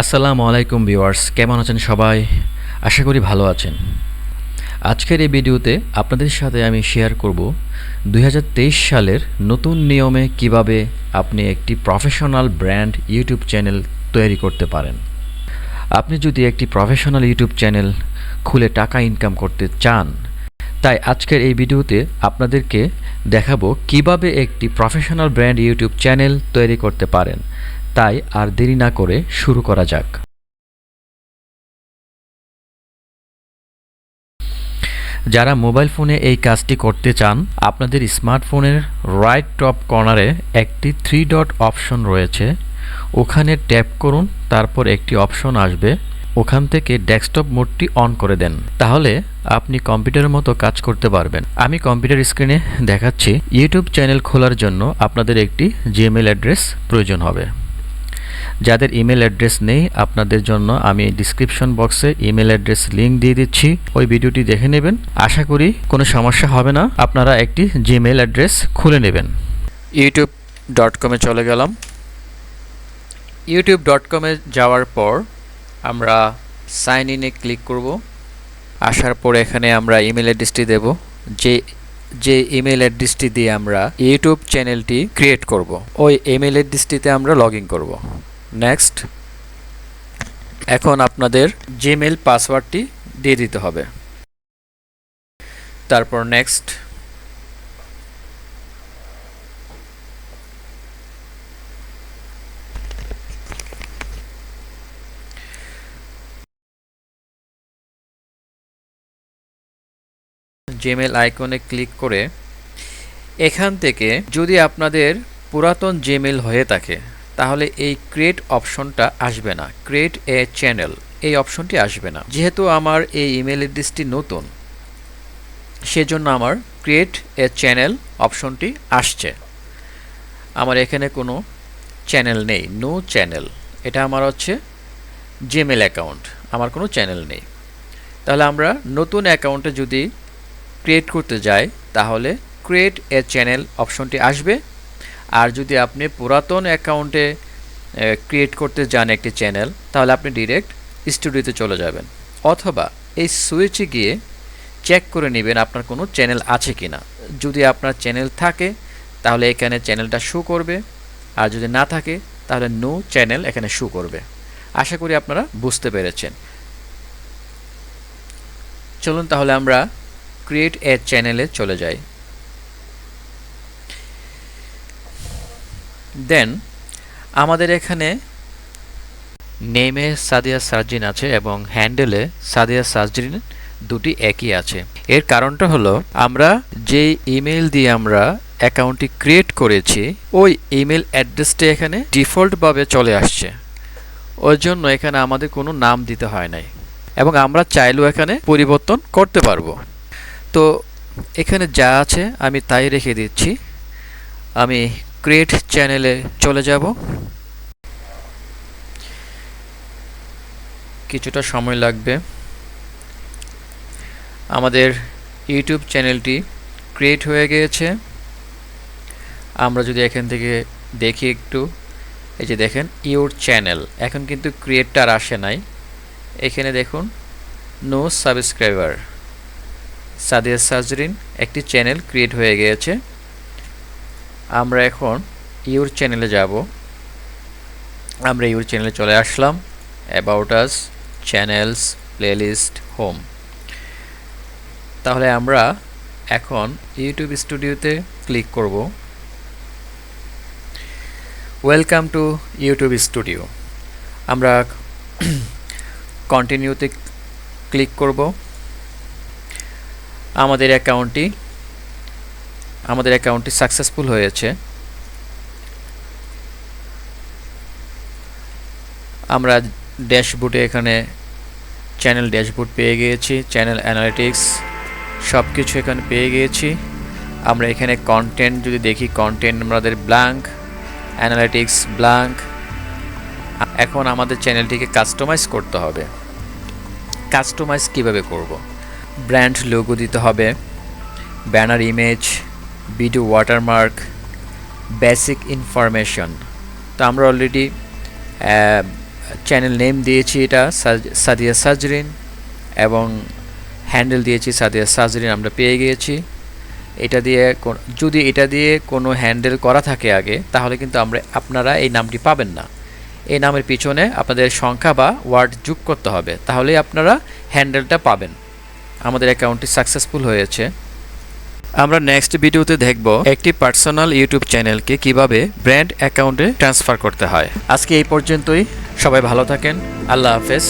আসসালামু আলাইকুম ভিউয়ার্স, কেমন আছেন সবাই? আশা করি ভালো আছেন। আজকের এই ভিডিওতে আপনাদের সাথে আমি শেয়ার করব 2023 সালের নতুন নিয়মে কিভাবে আপনি একটি প্রফেশনাল ব্র্যান্ড ইউটিউব চ্যানেল তৈরি করতে পারেন। আপনি যদি একটি প্রফেশনাল ইউটিউব চ্যানেল খুলে টাকা ইনকাম করতে চান, তাই আজকের এই ভিডিওতে আপনাদেরকে দেখাবো কিভাবে একটি প্রফেশনাল ব্র্যান্ড ইউটিউব চ্যানেল তৈরি করতে পারেন। তাই আর দেরি না করে শুরু করা যাক। যারা মোবাইল ফোনে এই কাজটি করতে চান, আপনাদের স্মার্টফোনের রাইট টপ কর্নারে একটি 3 ডট অপশন রয়েছে, ওখানে ট্যাপ করুন। তারপর একটি অপশন আসবে, ওখান থেকে ডেস্কটপ মোডটি অন করে দেন। তাহলে আপনি কম্পিউটারের মতো কাজ করতে পারবেন। আমি কম্পিউটার স্ক্রিনে দেখাচ্ছি। ইউটিউব চ্যানেল খোলার জন্য আপনাদের একটি জিমেইল অ্যাড্রেস প্রয়োজন হবে। যাদের ইমেল অ্যাড্রেস নেই, আপনাদের জন্য আমি ডিসক্রিপশন বক্সে ইমেল অ্যাড্রেস লিঙ্ক দিয়ে দিচ্ছি, ওই ভিডিওটি দেখে নেবেন। আশা করি কোনো সমস্যা হবে না, আপনারা একটি জিমেইল অ্যাড্রেস খুলে নেবেন। youtube.com-এ চলে গেলাম। youtube.com-এ যাওয়ার পর আমরা সাইন ইনে ক্লিক করব। আসার পর এখানে আমরা ইমেল অ্যাড্রেসটি দেব, যে ইমেল অ্যাড্রেসটি দিয়ে আমরা ইউটিউব চ্যানেলটি ক্রিয়েট করব, ওই ইমেল অ্যাড্রেসটিতে আমরা লগ ইন করব। নেক্সট। এখন আপনাদের জিমেইল পাসওয়ার্ডটি দিয়ে দিতে হবে। তারপর নেক্সট। জিমেইল আইকনে ক্লিক করে এখান থেকে যদি আপনাদের পুরাতন জিমেইল হয়ে থাকে, তাহলে এই ক্রিয়েট অপশনটা আসবে না, ক্রিয়েট এ চ্যানেল এই অপশনটি আসবে না। যেহেতু আমার এই ইমেল অ্যাড্রেসটি নতুন, সেজন্য আমার ক্রিয়েট এ চ্যানেল অপশনটি আসছে। আমার এখানে কোনো চ্যানেল নেই, নো চ্যানেল। এটা আমার হচ্ছে জিমেইল অ্যাকাউন্ট, আমার কোনো চ্যানেল নেই। তাহলে আমরা নতুন অ্যাকাউন্টে যদি ক্রিয়েট করতে যাই, তাহলে ক্রিয়েট এ চ্যানেল অপশনটি আসবে। আর যদি আপনি পুরাতন অ্যাকাউন্টে ক্রিয়েট করতে যান একটি চ্যানেল, তাহলে আপনি ডিরেক্ট স্টুডিওতে চলে যাবেন, অথবা এই সুইচে গিয়ে চেক করে নেবেন আপনার কোনো চ্যানেল আছে কি না। যদি আপনার চ্যানেল থাকে, তাহলে এখানে চ্যানেলটা শো করবে, আর যদি না থাকে, তাহলে নো চ্যানেল এখানে শো করবে। আশা করি আপনারা বুঝতে পেরেছেন। চলুন তাহলে আমরা ক্রিয়েট এ চ্যানেলে চলে যাই। দেন আমাদের এখানে নেমে সাদিয়া সার্জিন আছে এবং হ্যান্ডেলে সাদিয়া সার্জিন, দুটি একই আছে। এর কারণটা হলো, আমরা যে ইমেল দিয়ে আমরা অ্যাকাউন্টটি ক্রিয়েট করেছি, ওই ইমেল অ্যাড্রেসটি এখানে ডিফল্টভাবে চলে আসছে। ওই জন্য এখানে আমাদের কোনো নাম দিতে হয় নাই, এবং আমরা চাইলেও এখানে পরিবর্তন করতে পারবো। তো এখানে যা আছে আমি তাই রেখে দিচ্ছি। আমি ক্রিয়েট চ্যানেলে চলে যাব। কিছুটা সময় লাগবে। আমাদের ইউটিউব চ্যানেলটি ক্রিয়েট হয়ে গিয়েছে। আমরা যদি এখান থেকে দেখি একটু, এই যে দেখেন ইউর চ্যানেল, এখন কিন্তু ক্রিয়েটটা আসে নাই। এখানে দেখুন নো সাবস্ক্রাইবার, সাদিয়া সাজরিন একটি চ্যানেল ক্রিয়েট হয়ে গিয়েছে। আমরা এখন ইউর চ্যানেলে যাব। আমরা ইউর চ্যানেলে চলে আসলাম। About us, channels, playlist, home. তাহলে আমরা এখন ইউটিউব স্টুডিওতে ক্লিক করব। Welcome to YouTube studio. আমরা কন্টিনিউতে ক্লিক করব। আমাদের অ্যাকাউন্টটি সাকসেসফুল হয়েছে। আমরা ড্যাশবোর্ডে এখানে চ্যানেল ড্যাশবোর্ড পেয়ে গিয়েছি, চ্যানেল অ্যানালিটিক্স সব কিছু এখানে পেয়ে গিয়েছি। আমরা এখানে কন্টেন্ট যদি দেখি, কন্টেন্ট আমাদের ব্ল্যাঙ্ক, অ্যানালিটিক্স ব্ল্যাঙ্ক। এখন আমাদের চ্যানেলটিকে কাস্টমাইজ করতে হবে। কাস্টমাইজ কিভাবে করব? ব্র্যান্ড লোগো দিতে হবে, banner image, video watermark, basic information. তো আমরা অলরেডি চ্যানেল নেম দিয়েছি এটা সাদিয়া সাজরিন এবং হ্যান্ডেল দিয়েছি সাদিয়া সাজরিন, আমরা পেয়ে গিয়েছি। এটা দিয়ে যদি এটা দিয়ে কোনো হ্যান্ডেল করা থাকে আগে, তাহলে কিন্তু আপনারা এই নামটি পাবেন না। এই নামের পিছনে আপনাদের সংখ্যা বা ওয়ার্ড যোগ করতে হবে, তাহলেই আপনারা হ্যান্ডেলটা পাবেন। আমাদের অ্যাকাউন্টটি সাকসেসফুল হয়েছে। আমরা নেক্সট ভিডিওতে দেখব একটি পার্সোনাল ইউটিউব চ্যানেলকে কিভাবে ব্র্যান্ড অ্যাকাউন্টে ট্রান্সফার করতে হয়। আজকে এই পর্যন্তই, সবাই ভালো থাকেন, আল্লাহ হাফেজ।